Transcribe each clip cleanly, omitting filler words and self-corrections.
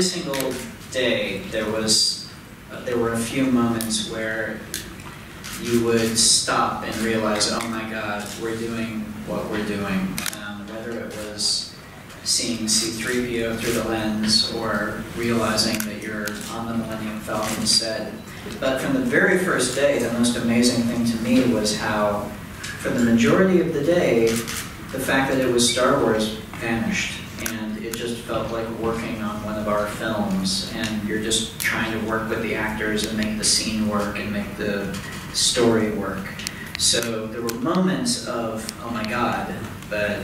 every single day there were a few moments where you would stop and realize, oh my God, we're doing what we're doing. Whether it was seeing C-3PO through the lens or realizing that you're on the Millennium Falcon set. But from the very first day, the most amazing thing to me was how, for the majority of the day, the fact that it was Star Wars vanished. And it just felt like working on one of our films. And you're just trying to work with the actors and make the scene work and make the story work. So there were moments of, oh my God, but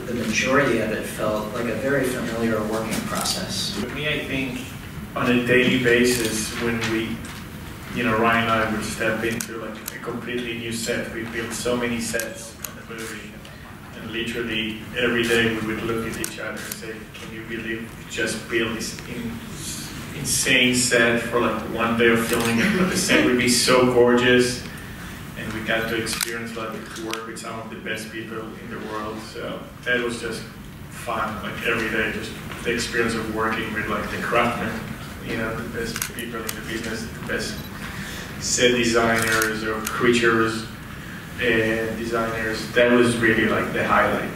the majority of it felt like a very familiar working process. For me, I think on a daily basis, when we, Ryan and I would step into like a completely new set. We built so many sets on the movie, and literally every day we would look at each other and say, "Can you believe we just built this insane set for like one day of filming it?" But the set would be so gorgeous, and we got to experience like to work with some of the best people in the world. So that was just fun. Like every day, just the experience of working with like the craftsmen, the best people in the business, the best set designers or creatures designers. That was really like the highlight.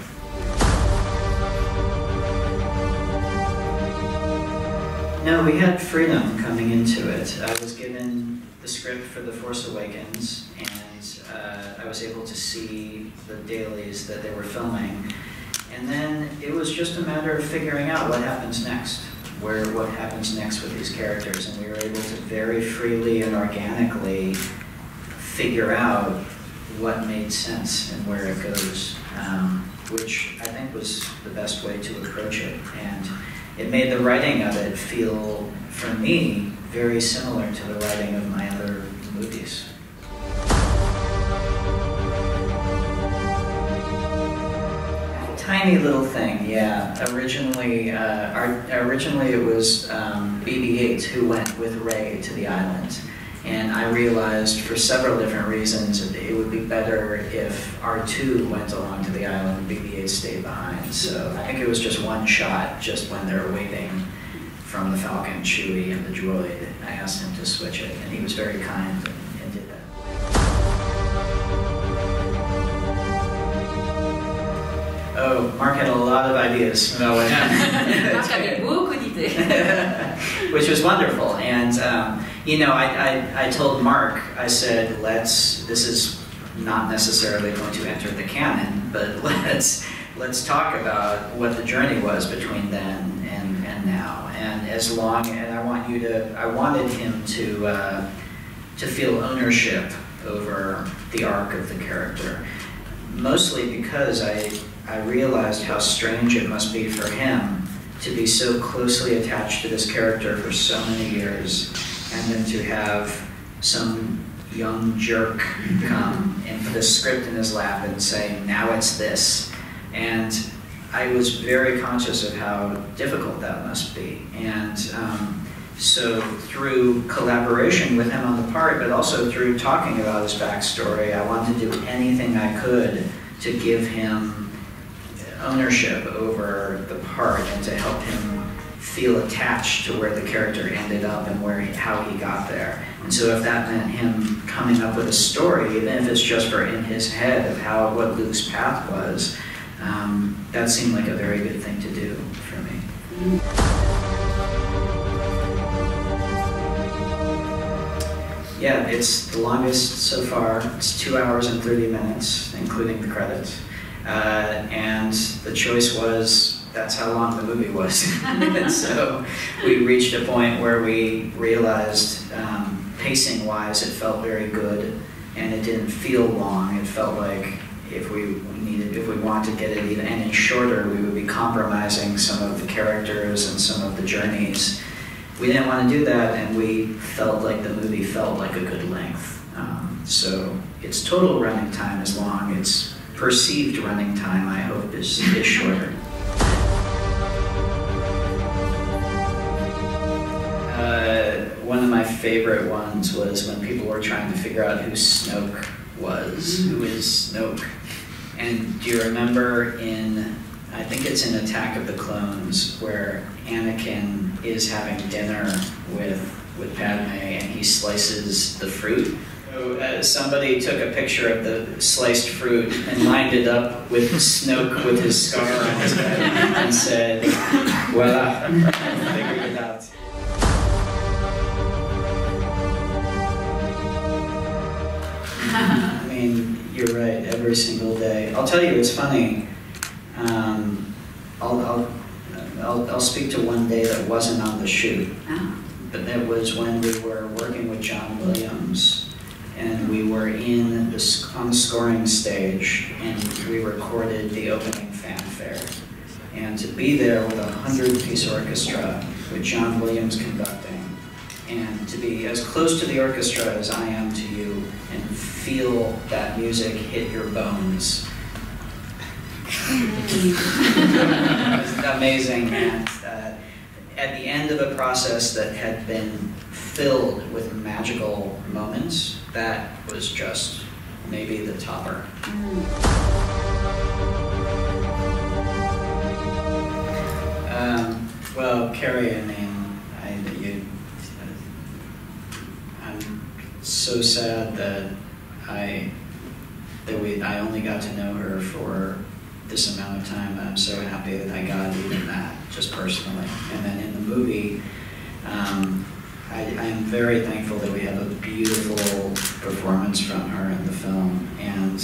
No, we had freedom coming into it. I was given the script for The Force Awakens, and I was able to see the dailies that they were filming. And then it was just a matter of figuring out what happens next, what happens next with these characters. And we were able to very freely and organically figure out what made sense and where it goes, which I think was the best way to approach it. And it made the writing of it feel, for me, very similar to the writing of my other movies. Tiny little thing, yeah. Originally it was BB-8 who went with Rey to the island. And I realized for several different reasons it would be better if R2 went along to the island and BB-8 stayed behind. So I think it was just one shot, just when they were waiting from the Falcon, Chewie, and the droid. I asked him to switch it, and he was very kind and did that. Oh, Mark had a lot of ideas about what happened. Which was wonderful. And, I told Mark, I said, this is not necessarily going to enter the canon, but let's talk about what the journey was between then and now. And I wanted him to feel ownership over the arc of the character. Mostly because I realized how strange it must be for him to be so closely attached to this character for so many years, and then to have some young jerk come and put a script in his lap and say, now it's this. And I was very conscious of how difficult that must be. And so through collaboration with him on the part, but also through talking about his backstory, I wanted to do anything I could to give him ownership over the part and to help him feel attached to where the character ended up and how he got there. And so if that meant him coming up with a story, even if it's just for in his head of what Luke's path was, that seemed like a very good thing to do for me. Yeah, it's the longest so far. It's 2 hours and 30 minutes, including the credits. And the choice was, that's how long the movie was. And so we reached a point where we realized, pacing-wise, it felt very good, and it didn't feel long. It felt like if we wanted to get it even any shorter, we would be compromising some of the characters and some of the journeys. We didn't want to do that, and we felt like the movie felt like a good length. So its total running time is long. Its perceived running time, I hope, is shorter. One of my favorite ones was when people were trying to figure out who Snoke was. Who is Snoke? And do you remember I think it's in Attack of the Clones, where Anakin is having dinner with Padme, and he slices the fruit. So, somebody took a picture of the sliced fruit and lined it up with Snoke with his scar on his head and said, voila, figured it out. I mean, you're right, every single day. I'll tell you, it's funny. I'll speak to one day that wasn't on the shoot. Oh. But that was when we were working with John Williams, and we were on the scoring stage, and we recorded the opening fanfare. And to be there with a 100-piece orchestra, with John Williams conducting, and to be as close to the orchestra as I am to you, and feel that music hit your bones. It was amazing, and at the end of a process that had been filled with magical moments, that was just maybe the topper. Well, Carrie, I mean, I'm so sad that I only got to know her for this amount of time. I'm so happy that I got even that, just personally. And then in the movie, I am very thankful that we have a beautiful performance from her in the film. And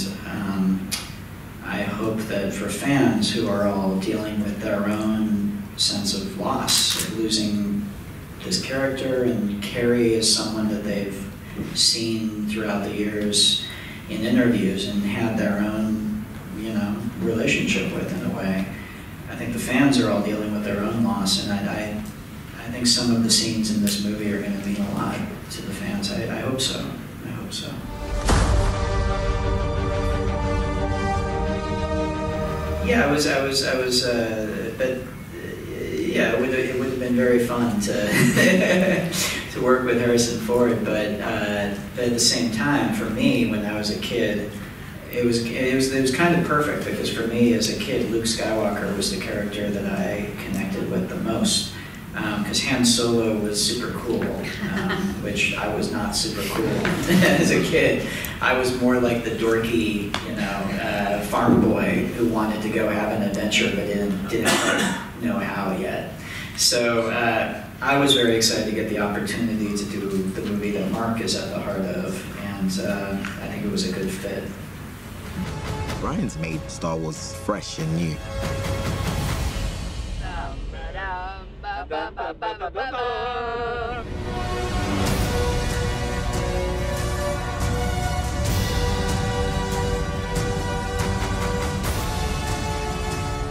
I hope that for fans who are all dealing with their own sense of loss, of losing this character, and Carrie is someone that they've seen throughout the years in interviews and had their own, relationship with in a way. I think the fans are all dealing with their own loss, and I think some of the scenes in this movie are going to mean a lot to the fans. I hope so. I hope so. Yeah, but yeah, it would have been very fun to to work with Harrison Ford. But at the same time, for me, when I was a kid, it was kind of perfect, because for me as a kid, Luke Skywalker was the character that I connected with the most. Because Han Solo was super cool, which I was not super cool as a kid. I was more like the dorky, farm boy who wanted to go have an adventure but didn't quite know how yet. So I was very excited to get the opportunity to do the movie that Mark is at the heart of, and I think it was a good fit. Ryan's made Star Wars fresh and new.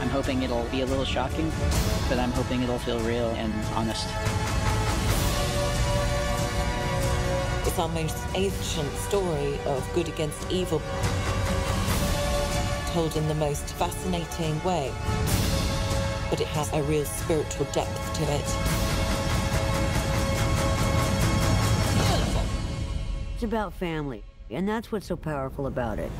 I'm hoping it'll be a little shocking, but I'm hoping it'll feel real and honest. It's our most ancient story of good against evil, told in the most fascinating way. But it has a real spiritual depth to it. It's about family, and that's what's so powerful about it.